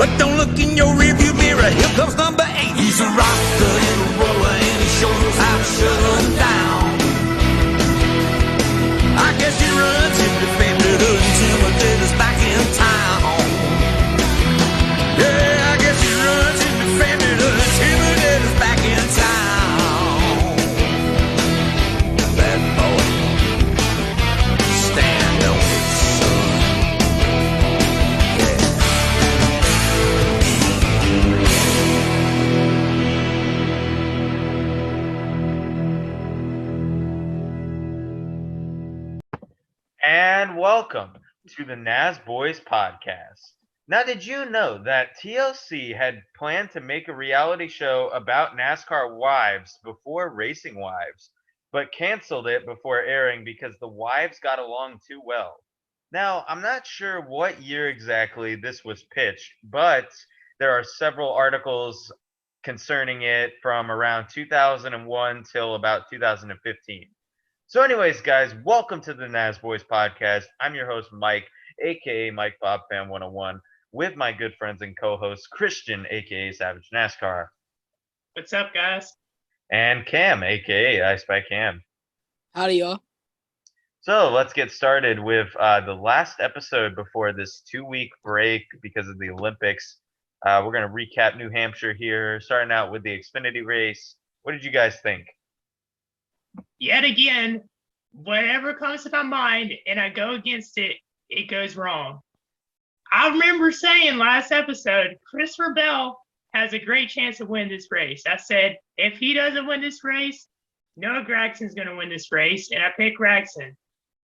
But don't look in your rearview mirror, here comes number 8. He's a rocker and a roller and he sure knows how to shut 'em down. I guess he runs him defended until the dead is back in town. Yeah, I guess he runs him defended until the dead is back in town. Bad boy, stand on it, son. And welcome to the Nasboys podcast. Now, did you know that TLC had planned to make a reality show about NASCAR wives before Racing Wives, but canceled it before airing because the wives got along too well? Now, I'm not sure what year exactly this was pitched, but there are several articles concerning it from around 2001 till about 2015. So, anyways, guys, welcome to the Nasboys podcast. I'm your host, Mike, aka Mike Bob Fan 101, with my good friends and co-hosts Christian, aka Savage NASCAR, What's up, guys? and Cam, aka I Spy Cam. Howdy, y'all. So let's get started with the last episode before this 2-week break because of the Olympics. We're going to recap New Hampshire here, starting out with the Xfinity race. What did you guys think? Yet again, whatever comes to my mind and I go against it, it goes wrong. I remember saying last episode, Christopher Bell has a great chance to win this race. I said, if he doesn't win this race, Noah Gragson's going to win this race, and I picked Gragson.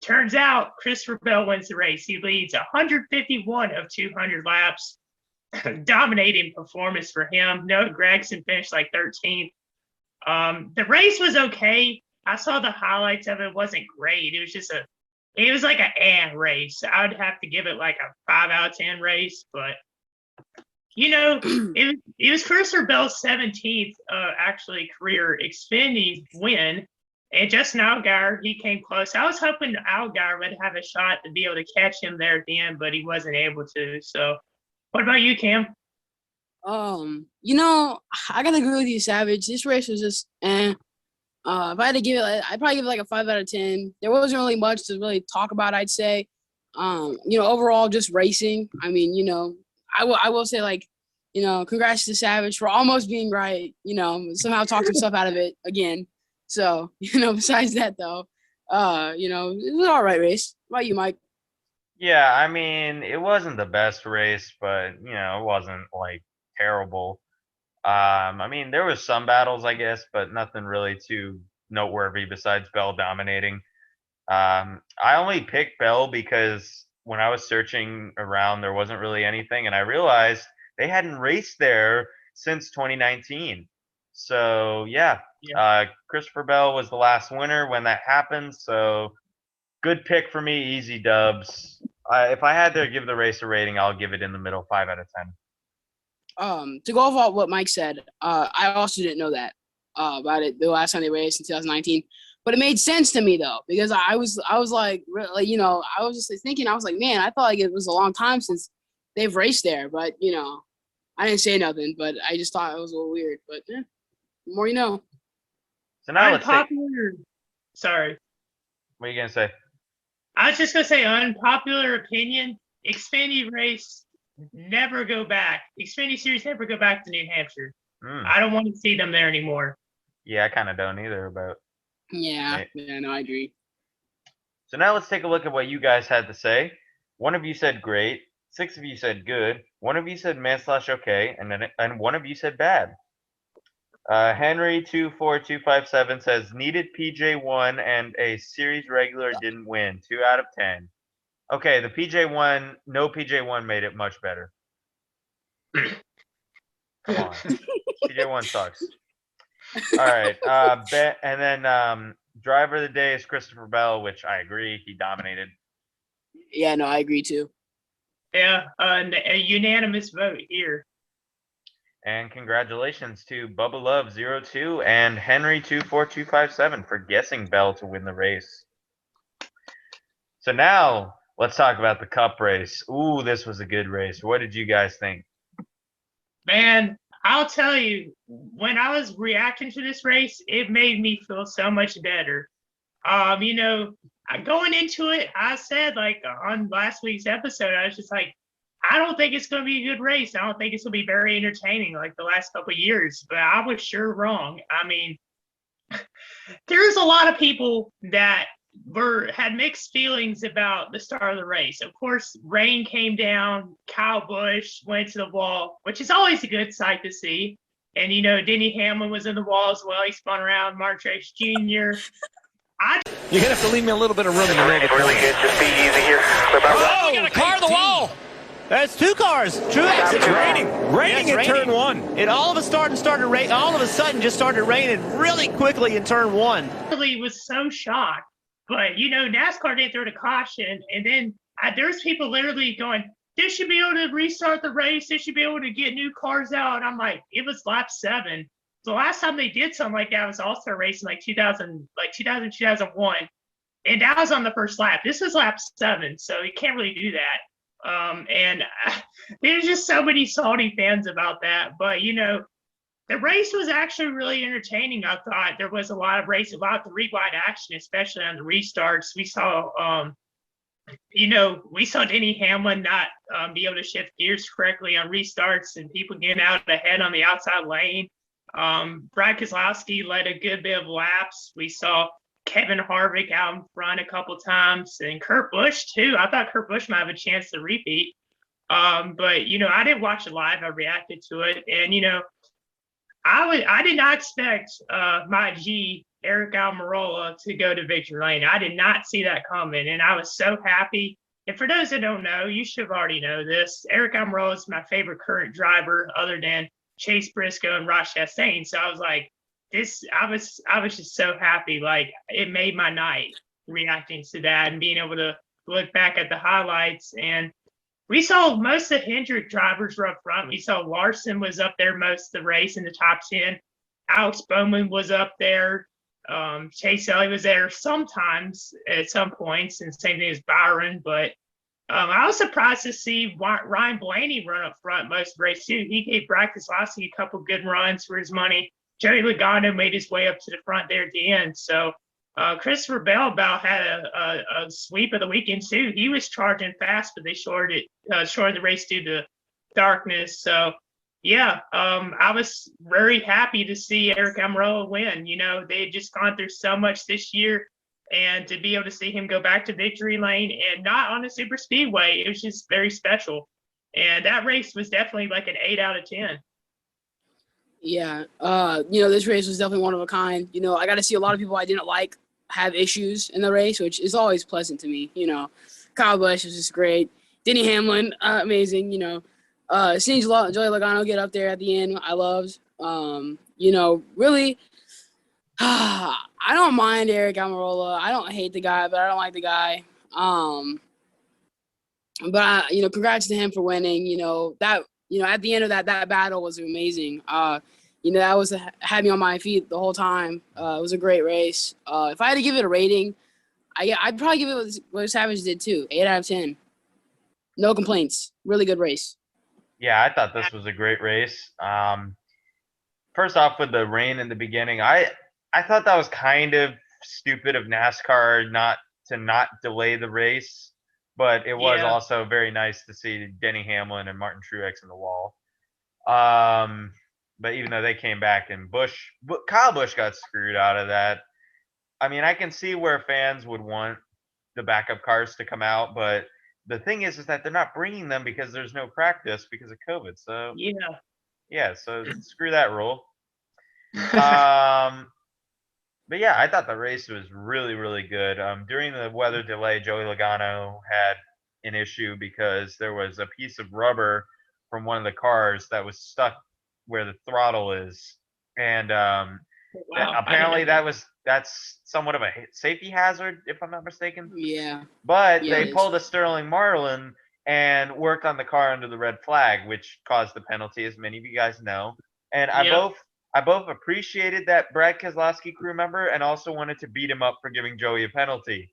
Turns out, Christopher Bell wins the race. He leads 151 of 200 laps. Dominating performance for him. Noah Gragson finished like 13th. The race was okay. I saw the highlights of it. It wasn't great. It was like an race. I would have to give it like a 5 out of 10 race, but it was Christopher Bell's 17th actually career Xfinity win. And Justin Allgaier, he came close. I was hoping Allgaier would have a shot to be able to catch him there at the end, but he wasn't able to. So what about you, Cam? I gotta agree with you, Savage. This race was just if I had to give it, I'd probably give it like a 5 out of 10. There wasn't really much to really talk about, I'd say. Overall just racing. I mean, I will say, like, congrats to Savage for almost being right, somehow talked himself out of it again. So, besides that though, it was an all right race. What about you, Mike? Yeah, I mean, it wasn't the best race, but, it wasn't like terrible. I mean, there was some battles, I guess, but nothing really too noteworthy besides Bell dominating. I only picked Bell because when I was searching around, there wasn't really anything, and I realized they hadn't raced there since 2019. So, yeah. Christopher Bell was the last winner when that happened, so good pick for me, easy dubs. If I had to give the race a rating, I'll give it in the middle, 5 out of 10. To go off what Mike said, I also didn't know that about it the last time they raced in 2019, but it made sense to me though, because I was like, really, I was just thinking, I was like, man, I thought like it was a long time since they've raced there, but I didn't say nothing, but I just thought it was a little weird, but the more you know. So now Sorry. What are you gonna say? I was just gonna say, unpopular opinion, Xfinity race never go back. Xfinity Series never go back to New Hampshire. I don't want to see them there anymore. Yeah, I kind of don't either, but Yeah, no, I agree. So now let's take a look at what you guys had to say. One of you said great, 6 of you said good, one of you said man/okay, and one of you said bad. Henry24257 says needed PJ1 and a series regular didn't win. 2 out of 10. Okay, the PJ1, no PJ1 made it much better. Come on, PJ1 sucks. All right, and then driver of the day is Christopher Bell, which I agree, he dominated. Yeah, no, I agree too. Yeah, a unanimous vote here. And congratulations to Bubba Love 02 and Henry24257 for guessing Bell to win the race. So now let's talk about the Cup race. Ooh, this was a good race. What did you guys think? Man, I'll tell you, when I was reacting to this race, it made me feel so much better. You know, going into it, I said like on last week's episode, I was just like, I don't think it's going to be a good race. I don't think it's going to be very entertaining like the last couple of years. But I was sure wrong. I mean, there's a lot of people that had mixed feelings about the start of the race. Of course, rain came down, Kyle Busch went to the wall, which is always a good sight to see. And you know, Denny Hamlin was in the wall as well. He spun around. Mark Truex Jr. You're gonna have to leave me a little bit of room in the middle of the corner. Really good. Just be easy here. Oh, we got a car on the wall. That's two cars. Truex, it's raining. Raining Yeah, in turn one. It all of a sudden started rain. All of a sudden, just started raining really quickly in turn one. Really was so shocked. But you know, NASCAR didn't throw the caution, and then there's people literally going, "They should be able to restart the race. They should be able to get new cars out." And I'm like, it was lap 7. The last time they did something like that was All-Star Race in like 2001, and that was on the first lap. This was lap 7, so you can't really do that. And there's just so many salty fans about that. But you know, the race was actually really entertaining. I thought there was a lot of the rewind action, especially on the restarts. We saw, we saw Denny Hamlin not be able to shift gears correctly on restarts, and people getting out ahead on the outside lane. Brad Keselowski led a good bit of laps. We saw Kevin Harvick out in front a couple times, and Kurt Busch too. I thought Kurt Busch might have a chance to repeat. But you know, I didn't watch it live. I reacted to it, and you know, I did not expect my G Eric Almirola to go to victory lane. I did not see that coming, and I was so happy. And for those that don't know, you should already know this. Eric Almirola is my favorite current driver, other than Chase Briscoe and Ross Chastain. So I was like, I was just so happy. Like, it made my night reacting to that and being able to look back at the highlights. And we saw most of the Hendrick drivers were up front. We saw Larson was up there most of the race in the top 10. Alex Bowman was up there. Chase Elliott was there sometimes at some points, and same thing as Byron. But I was surprised to see Ryan Blaney run up front most of the race too. He gave Brad Keselowski a couple good runs for his money. Joey Logano made his way up to the front there at the end. So Christopher Bell about had a sweep of the weekend too. He was charging fast, but they shorted the race due to darkness. So yeah, I was very happy to see Eric Almirola win. You know, they had just gone through so much this year, and to be able to see him go back to victory lane and not on a super speedway, it was just very special. And that race was definitely like an 8 out of 10. Yeah, this race was definitely one of a kind. You know, I got to see a lot of people I didn't like have issues in the race, which is always pleasant to me. You know, Kyle Busch was just great. Denny Hamlin, amazing. You know, seeing Joey Logano get up there at the end, I loved. Really, I don't mind Eric Almirola. I don't hate the guy, but I don't like the guy. Congrats to him for winning. At the end of that battle was amazing. That had me on my feet the whole time. It was a great race. If I had to give it a rating, I'd probably give it what Savage did too, 8 out of 10. No complaints. Really good race. Yeah, I thought this was a great race. First off, with the rain in the beginning, I thought that was kind of stupid of NASCAR not delay the race, but it was also very nice to see Denny Hamlin and Martin Truex in the wall. But even though they came back, and Kyle Busch got screwed out of that. I mean, I can see where fans would want the backup cars to come out, but the thing is that they're not bringing them because there's no practice because of COVID. So so screw that rule. But yeah, I thought the race was really, really good. During the weather delay, Joey Logano had an issue because there was a piece of rubber from one of the cars that was stuck where the throttle is, and apparently that's somewhat of a safety hazard, if I'm not mistaken. Yeah. But they pulled a Sterling Marlin and worked on the car under the red flag, which caused the penalty, as many of you guys know. And I both appreciated that Brad Keselowski crew member and also wanted to beat him up for giving Joey a penalty.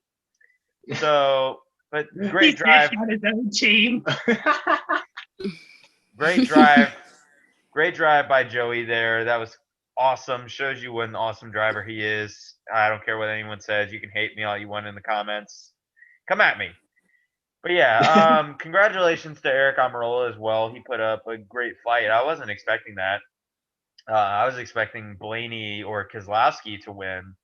So, but great drive. On his own team. Great drive. Great drive by Joey there. That was awesome. Shows you what an awesome driver he is. I don't care what anyone says. You can hate me all you want in the comments. Come at me. But yeah, congratulations to Eric Almirola as well. He put up a great fight. I wasn't expecting that. I was expecting Blaney or Kozlowski to win,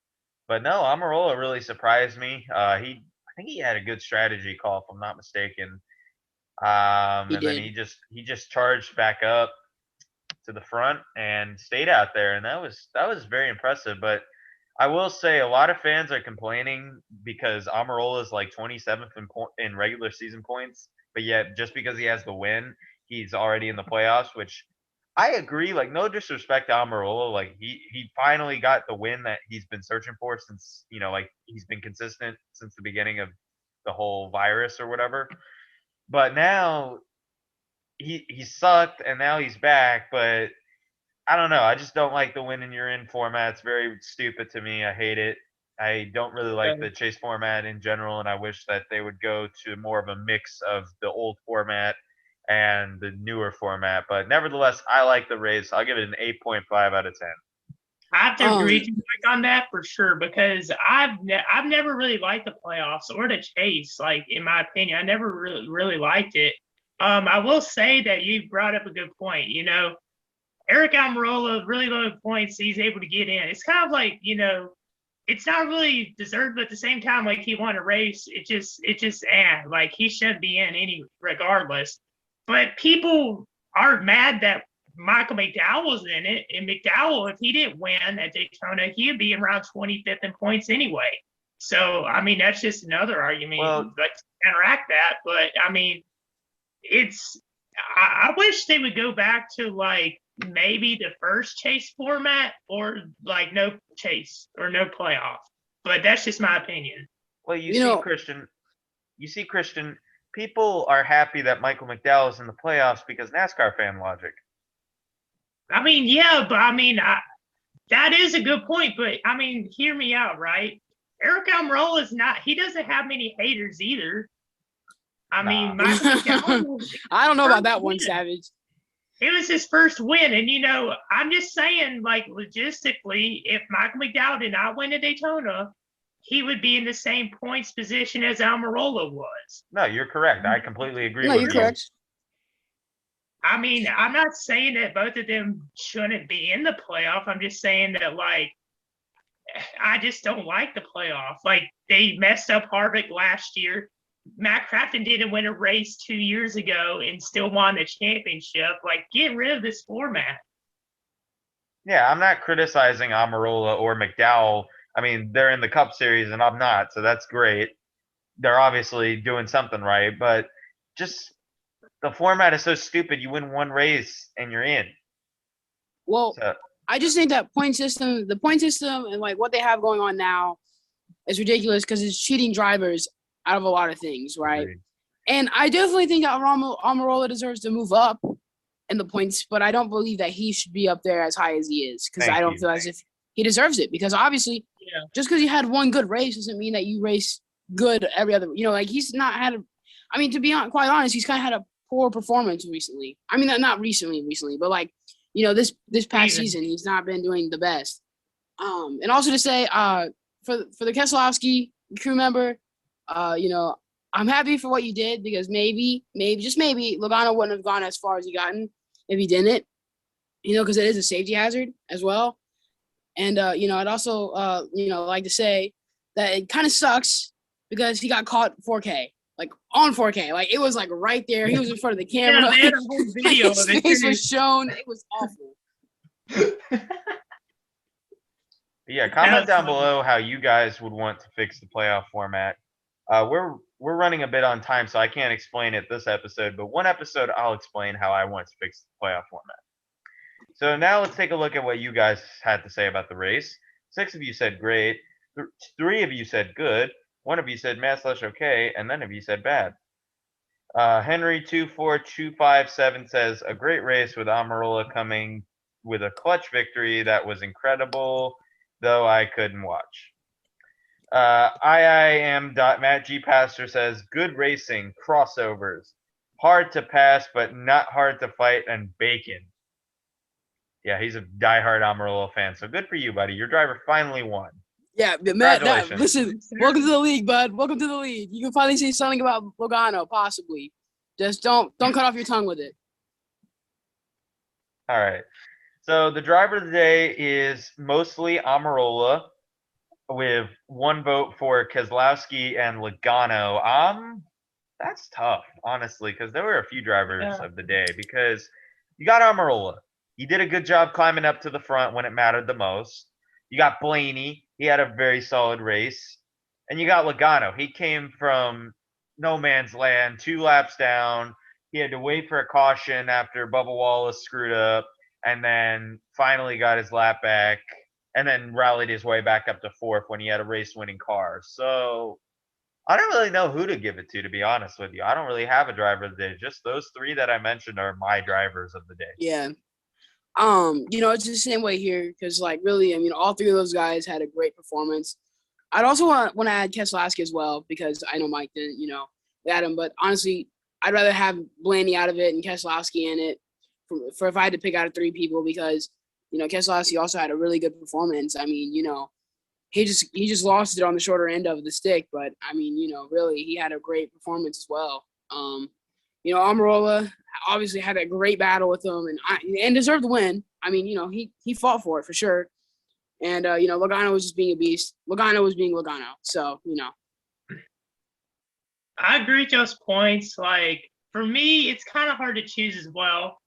but no, Almirola really surprised me. I think he had a good strategy call, if I'm not mistaken. He And then did. he just charged back up to the front and stayed out there, and that was very impressive. But I will say a lot of fans are complaining because Amarola is like 27th in regular season points, but yet just because he has the win, he's already in the playoffs. Which I agree. Like no disrespect to Amarola, like he finally got the win that he's been searching for since like he's been consistent since the beginning of the whole virus or whatever. But now he sucked and now he's back, but I don't know. I just don't like the win and you're in format. It's very stupid to me. I hate it. I don't really like the chase format in general, and I wish that they would go to more of a mix of the old format and the newer format. But nevertheless, I like the race. I'll give it an 8.5 out of 10. I have to agree with you on that for sure because I've never really liked the playoffs or the chase. Like in my opinion, I never really liked it. I will say that you brought up a good point. Eric Almirola, really low points, he's able to get in. It's kind of like, it's not really deserved, but at the same time, like he won a race, like he shouldn't be in any regardless. But people are mad that Michael McDowell was in it, and McDowell, if he didn't win at Daytona, he would be around 25th in points anyway. So, I mean, that's just another argument to counteract that. But I mean, I wish they would go back to like maybe the first chase format or like no chase or no playoff. But that's just my opinion. Well, you see, Christian, people are happy that Michael McDowell is in the playoffs because NASCAR fan logic. I mean, yeah, but I mean, that is a good point. But I mean, hear me out, right? Eric Almirola he doesn't have many haters either. I mean, Michael McDowell. I don't know about that one, Savage. It was his first win. And, I'm just saying, like, logistically, if Michael McDowell did not win at Daytona, he would be in the same points position as Almirola was. No, you're correct. I completely agree with you. No, you're correct. I mean, I'm not saying that both of them shouldn't be in the playoff. I'm just saying that, like, I just don't like the playoff. Like, they messed up Harvick last year. Matt Crafton didn't win a race 2 years ago and still won the championship. Like, get rid of this format. Yeah, I'm not criticizing Almirola or McDowell. I mean, they're in the Cup Series and I'm not, so that's great. They're obviously doing something right, but just the format is so stupid. You win one race and you're in. Well, I just think that the point system and like what they have going on now is ridiculous because it's cheating drivers out of a lot of things, right? Agreed. And I definitely think that Almirola deserves to move up in the points, but I don't believe that he should be up there as high as he is because I don't feel as if he deserves it. Because obviously, just because he had one good race doesn't mean that you race good every other. Like he's not had to be quite honest, he's kind of had a poor performance recently. I mean, not recently, but like this past season, he's not been doing the best. And also to say, for the Keselowski crew member. I'm happy for what you did because maybe, just maybe, Logano wouldn't have gone as far as he gotten if he didn't, because it is a safety hazard as well. And, I'd also, like to say that it kind of sucks because he got caught 4K, like on 4K. Like it was like right there. He was in front of the camera. They had a whole video his face was shown. It was awful. Yeah, comment down below how you guys would want to fix the playoff format. We're running a bit on time, so I can't explain it this episode, but one episode I'll explain how I want to fix the playoff format. So now let's take a look at what you guys had to say about the race. 6 of you said great, 3 of you said good, 1 of you said meh/okay, and none of you said bad. Henry24257 says a great race with Almirola coming with a clutch victory that was incredible, though I couldn't watch. Matt G. Pastor says, good racing, crossovers, hard to pass, but not hard to fight, and bacon. Yeah, he's a diehard Amarillo fan. So good for you, buddy. Your driver finally won. Yeah, but Matt, Congratulations. listen, welcome to the league, bud. Welcome to the league. You can finally say something about Logano, possibly. Just don't cut off your tongue with it. All right. So the driver of the day is mostly Amarola, with one vote for Keselowski and Logano. That's tough, honestly, because there were a few drivers of the day. Because you got Amarola, he did a good job climbing up to the front when it mattered the most. You got Blaney, he had a very solid race, and you got Logano. He came from no man's land, 2 laps down. He had to wait for a caution after Bubba Wallace screwed up, and then finally got his lap back, and then rallied his way back up to 4th when he had a race-winning car. So I don't really know who to give it to be honest with you. I don't really have a driver of the day. Just those 3 that I mentioned are my drivers of the day. Yeah. It's the same way here because, like, really, I mean, all 3 of those guys had a great performance. I'd also want to add Keselowski as well because I know Mike didn't, add him. But honestly, I'd rather have Blaney out of it and Keselowski in it for if I had to pick out of 3 people because, Keselowski also had a really good performance. I mean, he just lost it on the shorter end of the stick, but I mean, really, he had a great performance as well. Amarola obviously had a great battle with him and deserved the win. I mean, he fought for it for sure. And Logano was just being a beast. Logano was being Logano. So, I agree with those points. Like, for me, it's kind of hard to choose as well.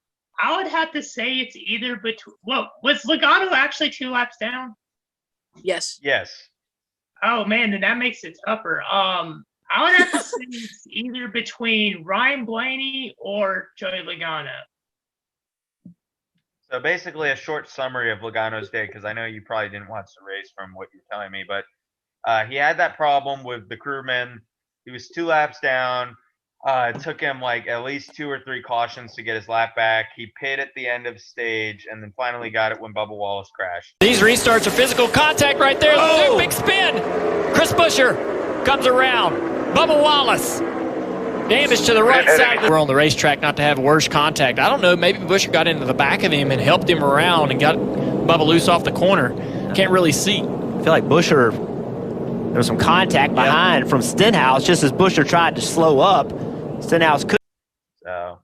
I would have to say it's either between. Well, was Logano actually 2 laps down? Yes. Yes. Oh man, then that makes it tougher. I would have to say it's either between Ryan Blaney or Joey Logano. So basically a short summary of Logano's day, because I know you probably didn't watch the race from what you're telling me, but he had that problem with the crewman. He was 2 laps down. It took him like at least 2 or 3 cautions to get his lap back. He pit at the end of stage and then finally got it when Bubba Wallace crashed. These restarts are physical contact right there. Oh! Big spin. Chris Buescher comes around. Bubba Wallace. Damage to the right side. We're on the racetrack not to have worse contact. I don't know. Maybe Buescher got into the back of him and helped him around and got Bubba loose off the corner. Can't really see. I feel like Buescher, there was some contact behind from Stenhouse just as Buescher tried to slow up. Stenhouse could. So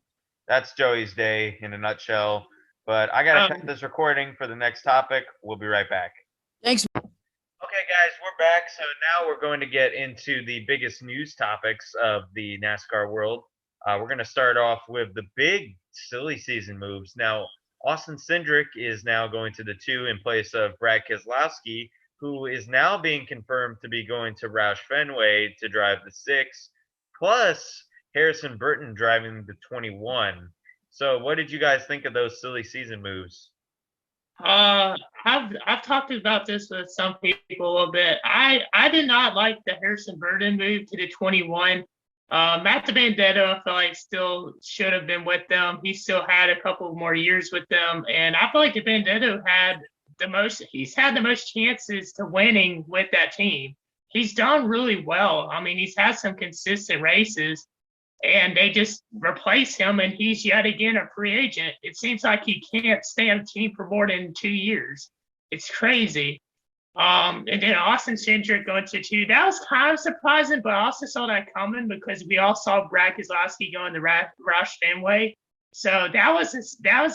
that's Joey's day in a nutshell. But I got to cut this recording for the next topic. We'll be right back. Thanks. Okay, guys, we're back. So now we're going to get into the biggest news topics of the NASCAR world. We're going to start off with the big silly season moves. Now, Austin Cindric is now going to the 2 in place of Brad Keselowski, who is now being confirmed to be going to Roush Fenway to drive the 6, plus Harrison Burton driving the 21. So what did you guys think of those silly season moves? I've talked about this with some people a little bit. I did not like the Harrison Burton move to the 21. Matt DiBenedetto, I feel like still should have been with them. He still had a couple more years with them, and I feel like DiBenedetto had the most. He's had the most chances to winning with that team. He's done really well. I mean, he's had some consistent races. And they just replace him, and he's yet again a free agent. It seems like he can't stay on a team for more than 2 years. It's crazy. And then Austin Cindric going to 2. That was kind of surprising, but I also saw that coming because we all saw Brad Keselowski going to Roush Fenway. So that was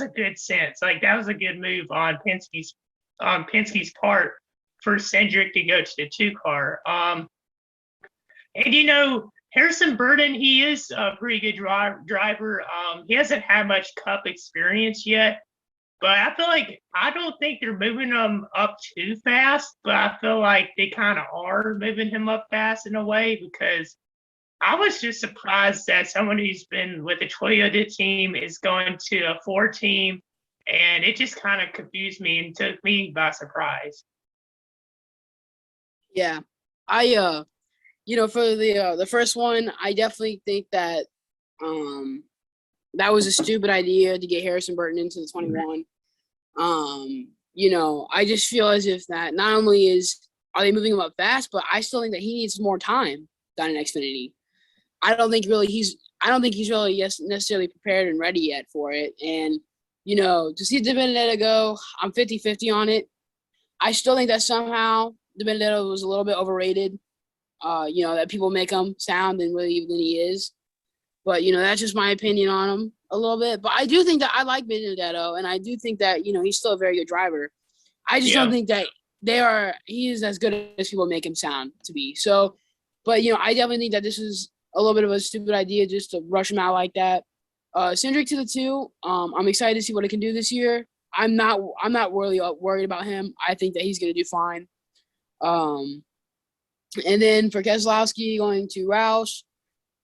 a good sense. Like, that was a good move on Penske's part for Cindric to go to the 2 car. And Harrison Burton, he is a pretty good driver. He hasn't had much Cup experience yet, but I don't think they're moving him up too fast, but I feel like they kind of are moving him up fast in a way because I was just surprised that someone who's been with a Toyota team is going to a Ford team, and it just kind of confused me and took me by surprise. Yeah. For the first one, I definitely think that that was a stupid idea to get Harrison Burton into the 21. I just feel as if that not only are they moving him up fast, but I still think that he needs more time down in Xfinity. I don't think he's really necessarily prepared and ready yet for it. And To see De Benedetto go, I'm 50-50 on it. I still think that somehow De Benedetto was a little bit overrated. That people make him sound than he is. But that's just my opinion on him a little bit. But I do think that I like Benedetto, and I do think that he's still a very good driver. I just don't think that he is as good as people make him sound to be. So, but I definitely think that this is a little bit of a stupid idea just to rush him out like that. Cindric to the 2. I'm excited to see what he can do this year. I'm not really worried about him. I think that he's going to do fine. And then for Keselowski going to Roush,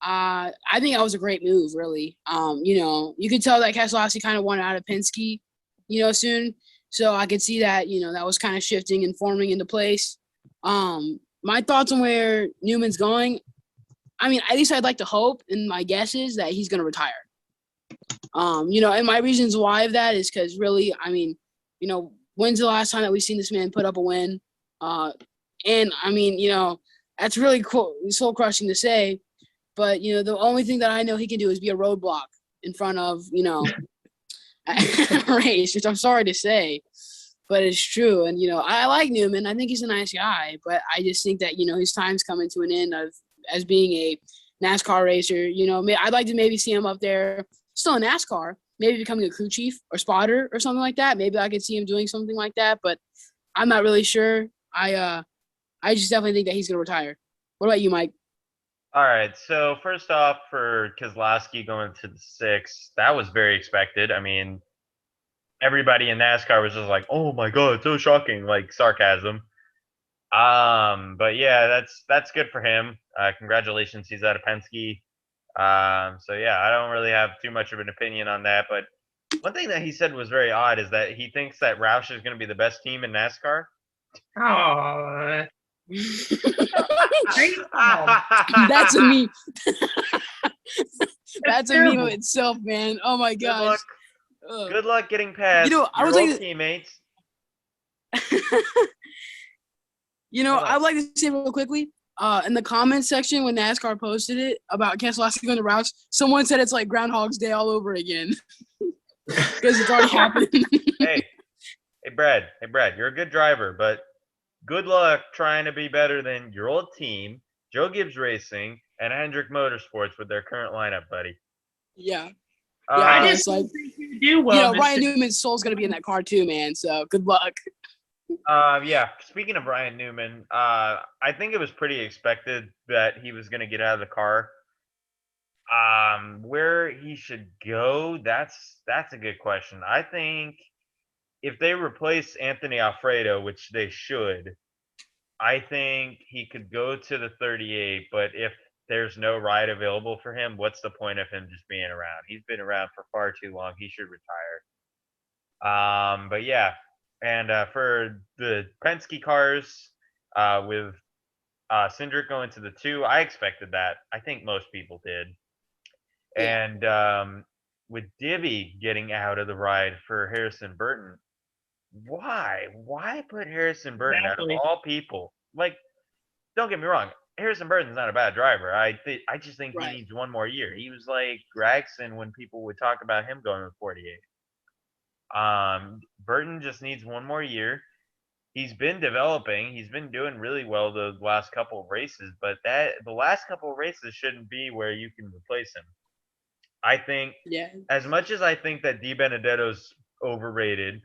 I think that was a great move, really. You could tell that Keselowski kind of wanted out of Penske, soon. So I could see that, that was kind of shifting and forming into place. My thoughts on where Newman's going, I mean, at least I'd like to hope, and my guess is that he's going to retire. And my reasons why of that is because really, I mean, when's the last time that we've seen this man put up a win? And I mean, that's really cool, soul crushing to say, but the only thing that I know he can do is be a roadblock in front of, a race, which I'm sorry to say, but it's true. And I like Newman. I think he's a nice guy, but I just think that his time's coming to an end as being a NASCAR racer. I'd like to maybe see him up there still in NASCAR, maybe becoming a crew chief or spotter or something like that. Maybe I could see him doing something like that, but I'm not really sure. I just definitely think that he's gonna retire. What about you, Mike? All right. So first off, for Keselowski going to the 6, that was very expected. I mean, everybody in NASCAR was just like, "Oh my god, so shocking!" Like sarcasm. But yeah, that's good for him. Congratulations, he's out of Penske. So yeah, I don't really have too much of an opinion on that. But one thing that he said was very odd is that he thinks that Roush is going to be the best team in NASCAR. Oh, That's a meme. That's a meme of itself, man. Oh my gosh. Good luck getting past I was your like, old teammates. I'd like to say real quickly, in the comments section when NASCAR posted it about Keselowski going to Roush, someone said it's like Groundhog's Day all over again because it's already happened. Hey, Brad, you're a good driver, but good luck trying to be better than your old team, Joe Gibbs Racing, and Hendrick Motorsports with their current lineup, buddy. Yeah. I just think you do well. Ryan Newman's soul's gonna be in that car too, man. So good luck. Yeah. Speaking of Ryan Newman, I think it was pretty expected that he was going to get out of the car. Where he should go, that's a good question. I think if they replace Anthony Alfredo, which they should, I think he could go to the 38. But if there's no ride available for him, what's the point of him just being around? He's been around for far too long. He should retire. But yeah. And for the Penske cars, with Cindric going to the 2, I expected that. I think most people did. Yeah. And with Divvy getting out of the ride for Harrison Burton, why? Why put Harrison Burton out of all people? Like, don't get me wrong, Harrison Burton's not a bad driver. I just think he needs one more year. He was like Gragson when people would talk about him going to 48. Burton just needs one more year. He's been developing. He's been doing really well the last couple of races, but the last couple of races shouldn't be where you can replace him. I think, as much as I think that Di Benedetto's overrated,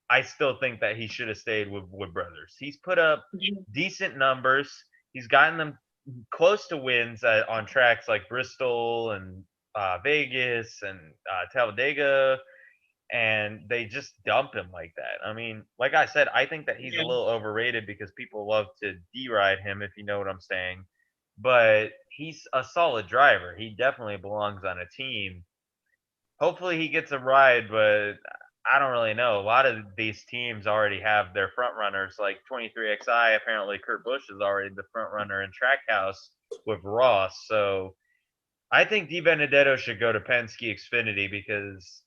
I still think that he should have stayed with Wood Brothers. He's put up decent numbers. He's gotten them close to wins on tracks like Bristol and Vegas and Talladega. And they just dump him like that. I mean, like I said, I think that he's a little overrated because people love to deride him, if you know what I'm saying. But he's a solid driver. He definitely belongs on a team. Hopefully he gets a ride, but I don't really know. A lot of these teams already have their front runners, like 23XI. Apparently Kurt Busch is already the front runner in Trackhouse with Ross. So I think Di Benedetto should go to Penske Xfinity because,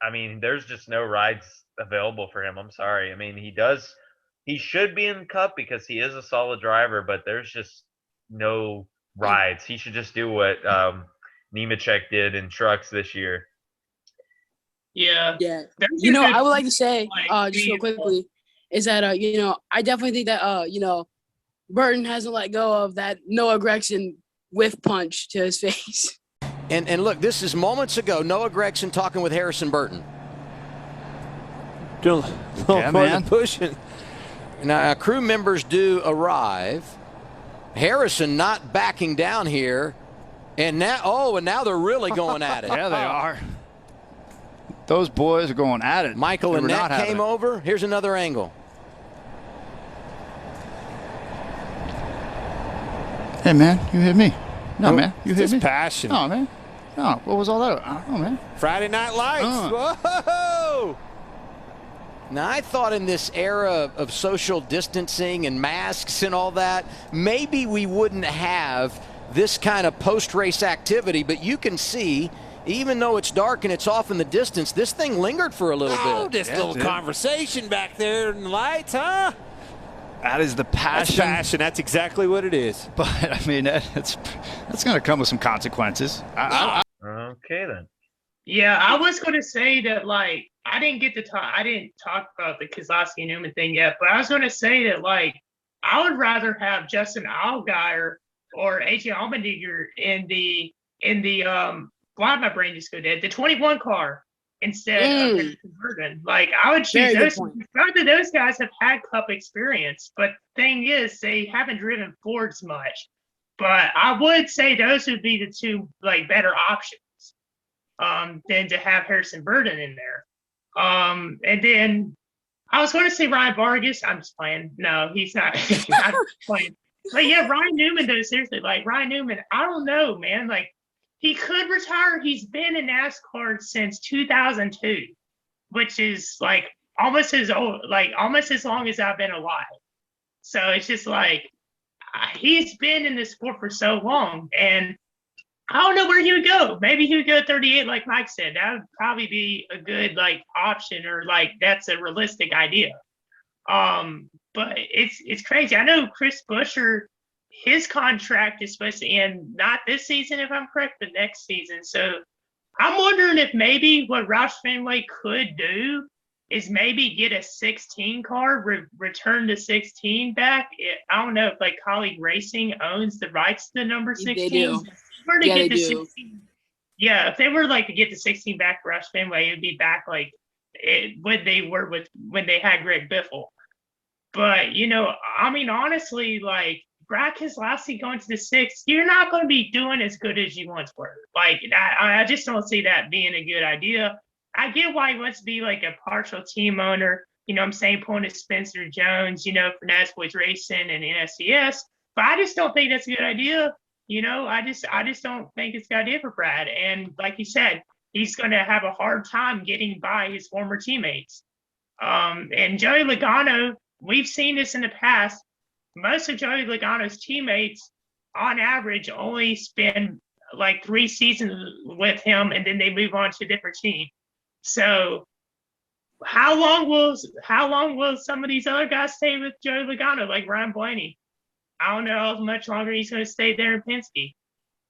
I mean, there's just no rides available for him. I'm sorry. I mean, he should be in the Cup because he is a solid driver, but there's just no rides. He should just do what Nemechek did in trucks this year. Yeah. Yeah. Those You are know, good I would like to say, like, just real vehicles. quickly, is that you know, I definitely think that Burton hasn't let go of that Noah Gregson whiff punch to his face. And look, this is moments ago. Noah Gregson talking with Harrison Burton. Doing a little more than pushing. Now, crew members do arrive. Harrison not backing down here. And now they're really going at it. Yeah, they are. Those boys are going at it. Michael and Nat came over. Here's another angle. Hey, man, you hit me. No, man, you hit me. Passion. No, man. No, what was all that? Oh, man. Friday Night Lights. Whoa! Now, I thought in this era of social distancing and masks and all that, maybe we wouldn't have this kind of post-race activity, but you can see, even though it's dark and it's off in the distance, this thing lingered for a little bit. This little conversation back there in the lights, huh? That is the passion. That's passion. That's exactly what it is. But, I mean, that's going to come with some consequences. Okay, then. Yeah, I was going to say that, like, I didn't talk about the Keselowski Newman thing yet, but I was going to say that, like, I would rather have Justin Allgaier or AJ Allmendinger in the why my brain just go dead, the 21 car instead of converting. Like, I would choose those. Not that those guys have had Cup experience, but thing is, they haven't driven Fords much. But I would say those would be the two, like, better options than to have Harrison Burton in there. And then I was going to say Ryan Vargas. I'm just playing. No, he's not. I'm just playing. But yeah, Ryan Newman, though, seriously, like, Ryan Newman, I don't know, man. Like, he could retire. He's been in NASCAR since 2002, which is, like, almost as long as I've been alive. So it's just like, he's been in the sport for so long, and I don't know where he would go. Maybe he would go 38, like Mike said. That would probably be a good, like, option, or, like, that's a realistic idea. But it's crazy. I know Chris Buescher, his contract is supposed to end not this season, if I'm correct, but next season. So I'm wondering if maybe what Roush Fenway could do is maybe get a 16 car, return the 16 back. I don't know if, like, Colleague Racing owns the rights to the number 16. They do. They do. 16, yeah, if they were, like, to get the 16 back for Roush Fenway, it would be back like when they were when they had Greg Biffle. But, you know, I mean, honestly, like, Brad Keselowski going to the 6, you're not going to be doing as good as you once were. Like, I just don't see that being a good idea. I get why he wants to be, like, a partial team owner. You know what I'm saying? Pulling to Spencer Jones, you know, for Nasboys Racing and NSCS. But I just don't think that's a good idea. You know, I just don't think it's a good idea for Brad. And like you said, he's going to have a hard time getting by his former teammates. And Joey Logano, we've seen this in the past. Most of Joey Logano's teammates, on average, only spend like 3 seasons with him, and then they move on to a different team. So how long will some of these other guys stay with Joey Logano, like Ryan Blaney? I don't know how much longer he's going to stay there in Penske.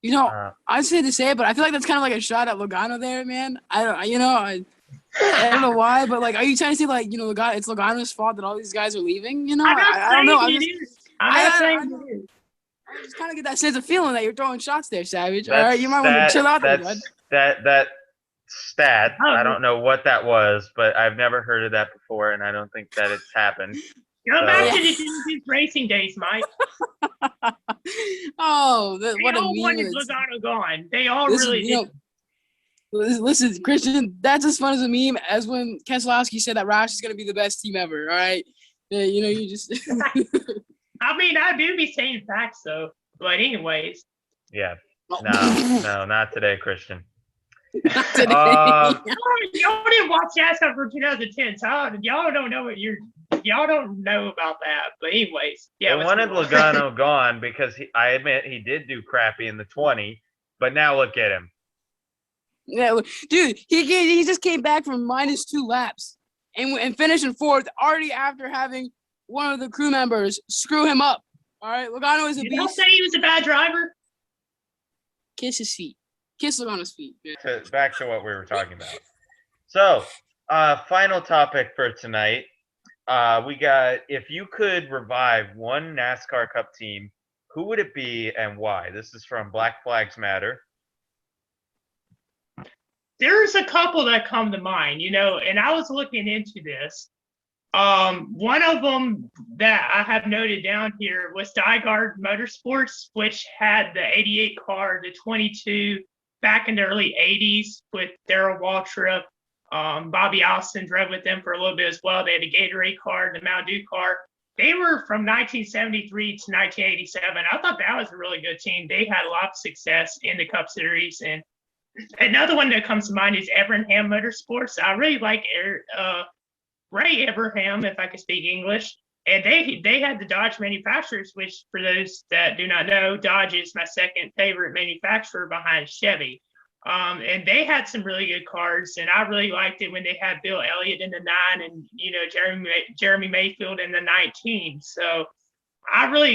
You know, I'd say to say it, but I feel like that's kind of like a shot at Logano there, man. I don't know why, but, like, are you trying to say, like, you know, it's Logano's fault that all these guys are leaving? You know, I don't know. I just kind of get that sense of feeling that you're throwing shots there, Savage. All right, you might want to chill out there, bud. That stat, I don't know what that was, but I've never heard of that before, and I don't think that it's happened. Go back to the Genesis racing days, Mike. What a all wanted Logano gone. They all really did. Listen, Christian, that's as fun as a meme as when Keselowski said that Roush is going to be the best team ever, all right? Yeah, you know, you just... I mean, I do be saying facts, though. But anyways. Yeah. No, not today, Christian. Not today. Y'all didn't watch NASCAR for 2010, so y'all don't know y'all don't know about that. But anyways, yeah. They wanted Logano gone because I admit he did do crappy in the 20, but now look at him. Yeah, dude, he just came back from -2 laps and finished in 4th already after having one of the crew members screw him up. All right, Logano is a beast. Don't say he was a bad driver. Kiss his feet. Kiss Logano's feet. Back to what we were talking about. So, final topic for tonight. We got, if you could revive one NASCAR Cup team, who would it be and why? This is from Black Flags Matter. There's a couple that come to mind, and I was looking into this. One of them that I have noted down here was Dyegard Motorsports, which had the 88 car, the 22 back in the early 80s with Darrell Waltrip. Bobby Allison drove with them for a little bit as well. They had a Gatorade car, the Mountain Dew car. They were from 1973 to 1987. I thought that was a really good team. They had a lot of success in the Cup Series. And another one that comes to mind is Evernham Motorsports. I really like Ray Evernham, if I can speak English. And they had the Dodge manufacturers, which for those that do not know, Dodge is my second favorite manufacturer behind Chevy. And they had some really good cars, and I really liked it when they had Bill Elliott in the 9 and, Jeremy Mayfield in the 19. So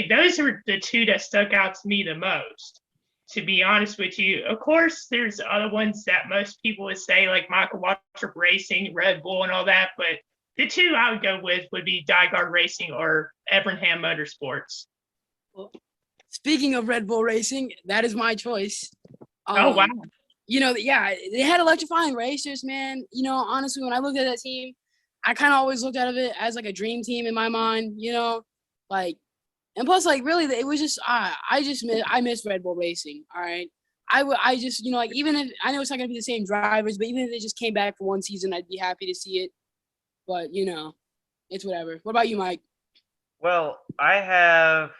those are the two that stuck out to me the most, to be honest with you. Of course, there's other ones that most people would say, like Michael Waltrip Racing, Red Bull, and all that, but the two I would go with would be Dyegard Racing or Evernham Motorsports. Well, speaking of Red Bull Racing, that is my choice. Oh, wow. They had electrifying racers, man. Honestly, when I looked at that team, I kind of always looked at it as like a dream team in my mind, and plus, really, it was just, I miss Red Bull Racing. All right. I just, even if, I know it's not going to be the same drivers, but even if they just came back for one season, I'd be happy to see it. But, it's whatever. What about you, Mike? Well, I have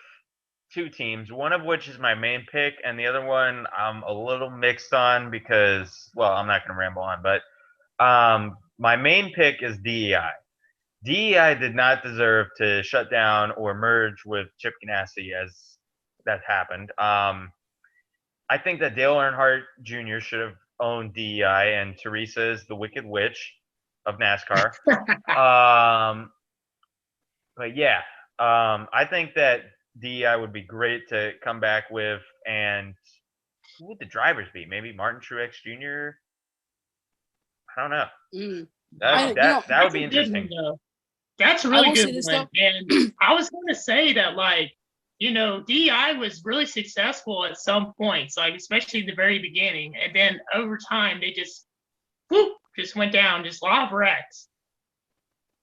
two teams, one of which is my main pick, and the other one I'm a little mixed on because, well, I'm not going to ramble on, but my main pick is DEI. DEI did not deserve to shut down or merge with Chip Ganassi as that happened. I think that Dale Earnhardt Jr. should have owned DEI, and Teresa is the Wicked Witch of NASCAR. But yeah, I think that DEI would be great to come back with. And who would the drivers be? Maybe Martin Truex Jr.? I don't know. That would be interesting. That's a really good one. And I was going to say that, DEI was really successful at some points, especially in the very beginning. And then over time, they just went down, just a lot of wrecks.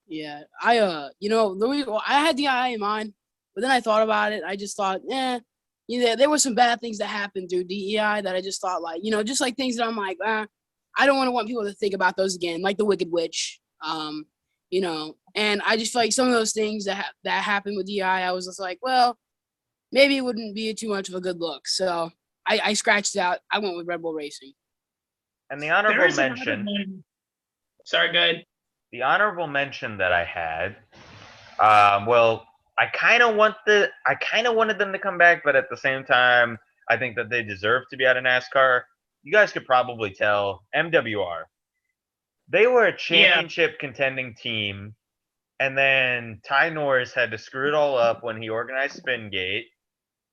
Yeah, I had DEI in mind, but then I thought about it. I just thought, there were some bad things that happened through DEI that I just thought, just like things that I'm like, I don't want people to think about those again, like the Wicked Witch, and I just feel like some of those things that happened with DEI, I was just like, well, maybe it wouldn't be too much of a good look. So I scratched it out. I went with Red Bull Racing. And the honorable mention. Sorry, go ahead. The honorable mention that I had, I kind of wanted them to come back, but at the same time, I think that they deserve to be out of NASCAR. You guys could probably tell MWR. They were a championship contending team, and then Ty Norris had to screw it all up when he organized Spingate.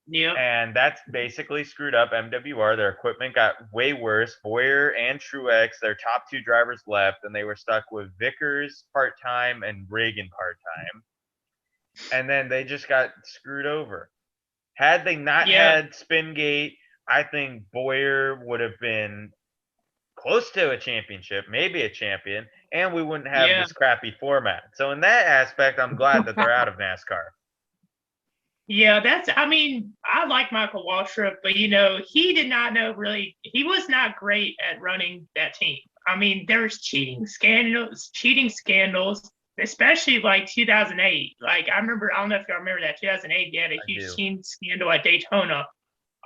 Yeah. And that's basically screwed up MWR. Their equipment got way worse. Boyer and Truex, their top two drivers, left, and they were stuck with Vickers part-time and Reagan part-time. And then they just got screwed over. Had they not had Spingate, I think Boyer would have been close to a championship, maybe a champion, and we wouldn't have this crappy format. So in that aspect, I'm glad that they're out of NASCAR. Yeah, I like Michael Waltrip, but he did not know really. He was not great at running that team. There's cheating scandals, especially 2008. I remember, I don't know if y'all remember that 2008. They had a huge cheating scandal at Daytona.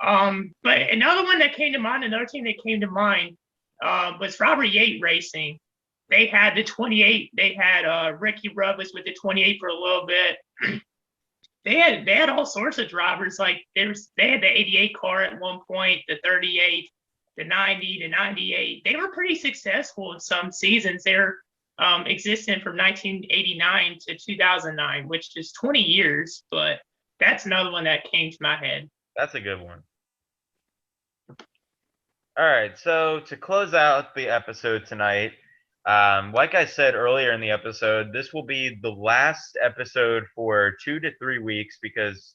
But another team that came to mind was Robert Yates Racing. They had the 28. They had Ricky Rudd was with the 28 for a little bit. They had all sorts of drivers. They had the 88 car at one point, the 38, the 90, the 98. They were pretty successful in some seasons. They're existing from 1989 to 2009, which is 20 years. But that's another one that came to my head. That's a good one. All right, so to close out the episode tonight, Like I said earlier in the episode, this will be the last episode for 2 to 3 weeks because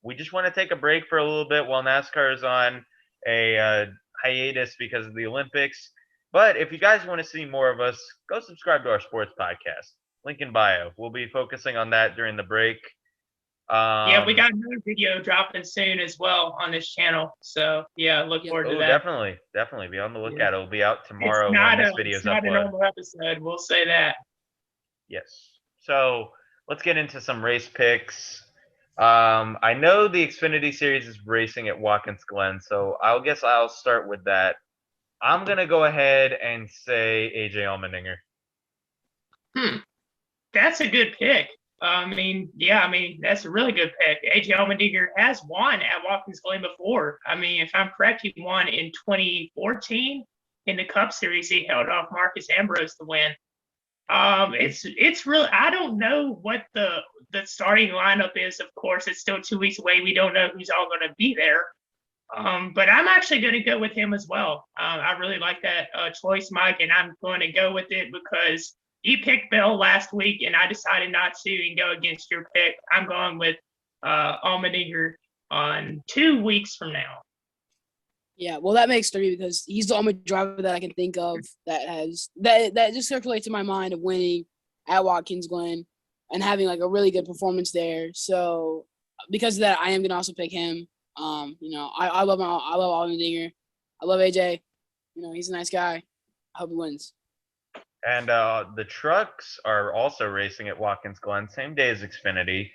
we just want to take a break for a little bit while NASCAR is on a hiatus because of the Olympics. But if you guys want to see more of us, go subscribe to our sports podcast. Link in bio. We'll be focusing on that during the break. Yeah, we got another video dropping soon as well on this channel. So yeah, look forward to that. Definitely be on the lookout. It'll be out tomorrow It's not when this video is a uploaded. normal episode. We'll say that. Yes. So let's get into some race picks. I know the Xfinity Series is racing at Watkins Glen, so I'll start with that. I'm gonna go ahead and say AJ Allmendinger. That's a good pick. That's a really good pick. AJ Allmendinger has won at Watkins Glen before. I mean, if I'm correct, he won in 2014 in the Cup Series. He held off Marcus Ambrose to win. It's really, I don't know what the starting lineup is. Of course, it's still 2 weeks away. We don't know who's all going to be there. But I'm actually going to go with him as well. I really like that choice, Mike, and I'm going to go with it because you picked Bell last week, and I decided not to and go against your pick. I'm going with Allmendinger on 2 weeks from now. Yeah, well, that makes 3 because he's the only driver that I can think of that just circulates in my mind of winning at Watkins Glen and having like a really good performance there. So because of that, I am gonna also pick him. I love Allmendinger. I love AJ. He's a nice guy. I hope he wins. And the trucks are also racing at Watkins Glen, same day as Xfinity.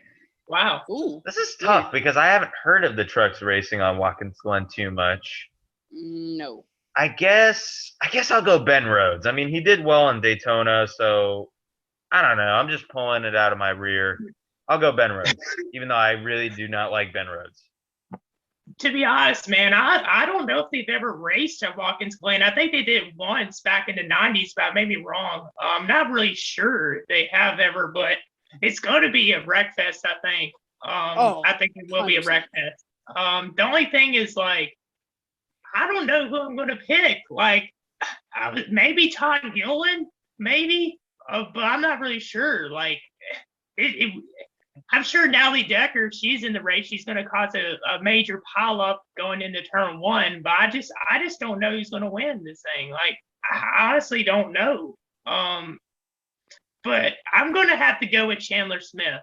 Wow. Ooh. This is tough because I haven't heard of the trucks racing on Watkins Glen too much. No. I guess I'll go Ben Rhodes. I mean, he did well in Daytona, so I don't know. I'm just pulling it out of my rear. I'll go Ben Rhodes, even though I really do not like Ben Rhodes. To be honest, man, I don't know if they've ever raced at Watkins Glen. I think they did once back in the 90s, but I may be wrong. I'm not really sure if they have ever, but it's going to be a wreck fest, I think. I think it will 100%. Be a wreck fest. The only thing is, like, I don't know who I'm going to pick. Like, maybe Todd Gilliland, maybe, but I'm not really sure. Like, I'm sure Natalie Decker, if she's in the race, she's going to cause a major pileup going into turn 1. But I just don't know who's going to win this thing. Like, I honestly don't know. But I'm going to have to go with Chandler Smith.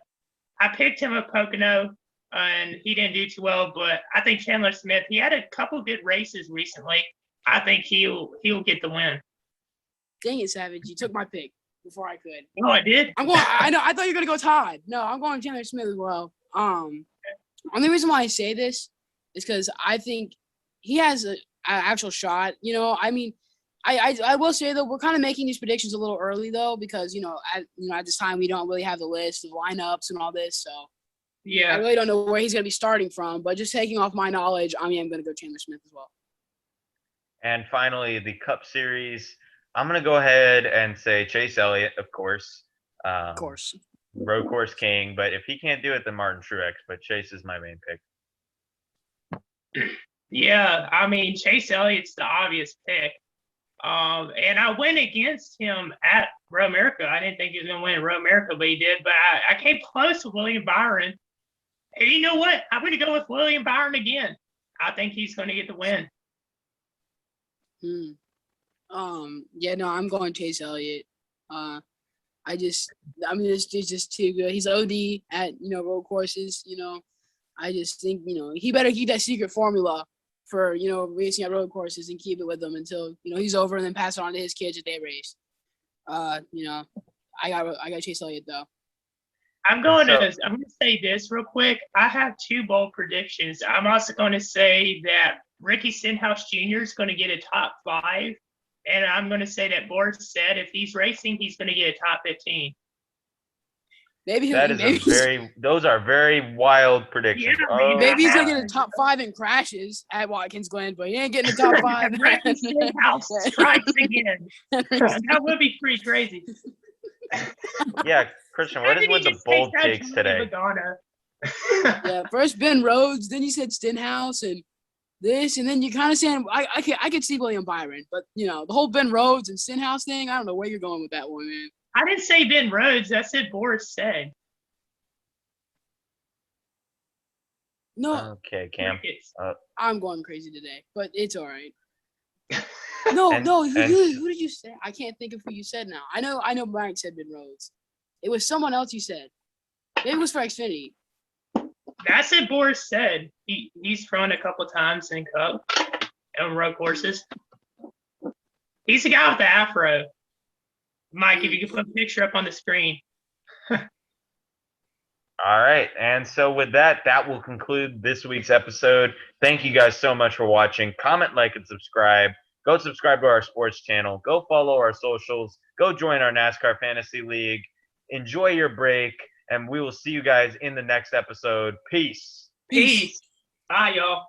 I picked him at Pocono, and he didn't do too well. But I think Chandler Smith, he had a couple good races recently. I think he'll get the win. Dang it, Savage! You took my pick before I could. Oh, I did? I thought you were gonna go Todd. No, I'm going Chandler Smith as well. Only reason why I say this is because I think he has an actual shot. I mean, I will say though, we're kind of making these predictions a little early though because at this time we don't really have the list of lineups and all this. So yeah, I really don't know where he's gonna be starting from. But just taking off my knowledge, I'm gonna go Chandler Smith as well. And finally, the Cup Series. I'm going to go ahead and say Chase Elliott, of course. Of course. Road course king. But if he can't do it, then Martin Truex. But Chase is my main pick. Yeah, I mean, Chase Elliott's the obvious pick. And I went against him at Road America. I didn't think he was going to win at Road America, but he did. But I came close with William Byron. And you know what? I'm going to go with William Byron again. I think he's going to get the win. I'm going Chase Elliott. This dude's just too good. He's OD at road courses. I just think he better keep that secret formula for racing at road courses and keep it with him until he's over and then pass it on to his kids if they race. I got Chase Elliott though. I'm going to say this real quick. I have 2 bold predictions. I'm also going to say that Ricky Stenhouse Jr. is going to get a top 5. And I'm going to say that Boris said if he's racing, he's going to get a top 15. Those are very wild predictions. Yeah, maybe he's going to get a top 5 in crashes at Watkins Glen, but he ain't getting a top 5. House strikes again. That would be pretty crazy. Yeah, Christian, what is with the bold takes today? Yeah, first Ben Rhodes, then you said Stenhouse, and this, and then you kind of saying I could see William Byron, but the whole Ben Rhodes and Stenhouse thing. I don't know where you're going with that one, man. I didn't say Ben Rhodes. I said Boris said. No. Okay, Cam. I'm going crazy today, but it's all right. No. Who did you say? I can't think of who you said now. I know Mike said Ben Rhodes. It was someone else you said. Maybe it was for Xfinity. I said Boris said. He's thrown a couple times in Cup and road courses. He's the guy with the afro. Mike, if you could put a picture up on the screen. All right. And so with that will conclude this week's episode. Thank you guys so much for watching. Comment, like, and subscribe. Go subscribe to our sports channel. Go follow our socials. Go join our NASCAR Fantasy League. Enjoy your break, and we will see you guys in the next episode. Peace. Peace. Bye, y'all.